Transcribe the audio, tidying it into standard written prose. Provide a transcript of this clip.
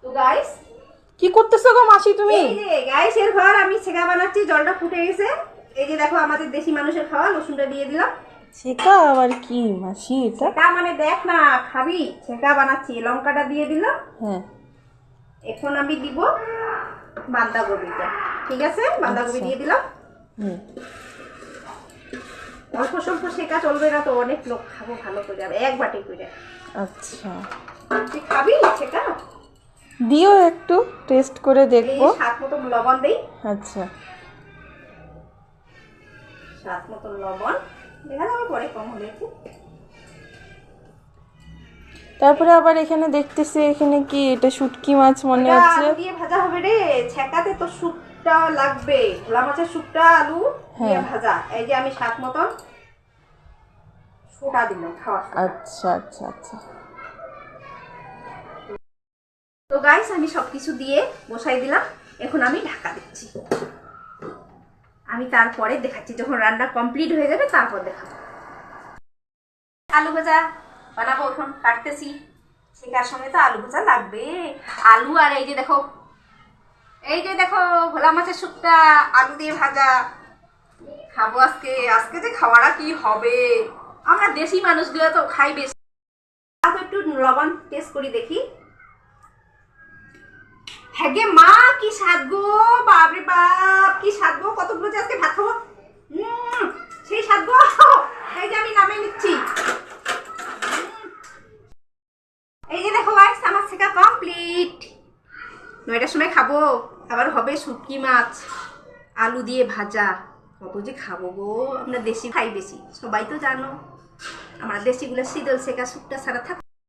তো গাইস কি করতেছো গো মাসি তুমি? এই যে গাইসের ঘর আমি ছেঁকা বানাচ্ছি, জলটা ফুটে গেছে। এই যে দেখো আমাদের দেশি মানুষের খাওয়া, রসুনটা দিয়ে দিলাম। ছেঁকা আবার কি মাসি এটা? ছেঁকা মানে দেখ না, খাবি? ছেঁকা বানাচ্ছি, লঙ্কাটা দিয়ে দিলাম। হ্যাঁ এখন আমি দিব বাঁধাকপিটা। ঠিক আছে, বাঁধাকপি আচ্ছা। দিয়ে দিলাম। হুম অল্প স্বল্প ছেঁকা চলবে না তো, অনেক লোক খাবো ভালো করে যাবে, এক বাটি করে। আচ্ছা তুই খাবি ছেঁকা? দিও একটু টেস্ট করে এই দেখবো। স্বাদ মতো লবণ দেই, আচ্ছা স্বাদ মতো লবণ। দেখা যাবে পরে কম হলে একটু। তারপরে আবার এখানে দেখতেছি এখানে কি এটা শুটকি মাছ মনে এটা হচ্ছে। আলু দিয়ে ভাজা হবে রে, ছেঁকাতে তো স্যুপটা লাগবে। ভোলা মাছের স্যুপটা আলু দিয়ে হ্যাঁ। ভাজা। এই যে আমি স্বাদ মতন সোডা দিলাম, খাওয়ার সোডা। আচ্ছা আচ্ছা আচ্ছা তো গাইস আমি সবকিছু দিয়ে বসাই দিলাম। এখন আমি ঢাকা দিচ্ছি। আমি তারপরে দেখাচ্ছি, যখন রান্না কমপ্লিট হয়ে যাবে তারপর দেখাবো। আলু ভাজা বানাবো, এখন কাটতেছি। শেখার সঙ্গে তো আলু ভাজা লাগবে। আলু আর এই যে দেখো, এই যে দেখো ভোলা মাছের শুকটা আলু দিয়ে ভাজা খাবো আজকে। আজকে যে খাওয়াটা কি হবে, আমরা দেশি মানুষগুলো তো খাই বেশি। আর একটু লবণ টেস্ট করি দেখি। হ্যাঁ গে মা, কি স্বাদ গো! বাপরে বাপ, কি স্বাদ গো! কতগুলো যে আজকে ভাত খাবো। সেই স্বাদ গো! এই যে আমি নামিয়ে নিচ্ছি। এই যে দেখো গাইস, আমার শেখা কমপ্লিট। 9টার সময় খাবো। আবার হবে শুটকি মাছ আলু দিয়ে ভাজা। কত যে খাবো গো! আমরা দেশি খাই বেশি, সবাই তো জানো। আমরা দেশিগুলো শীতল শেখা শুকটা ছাড়া থাকতে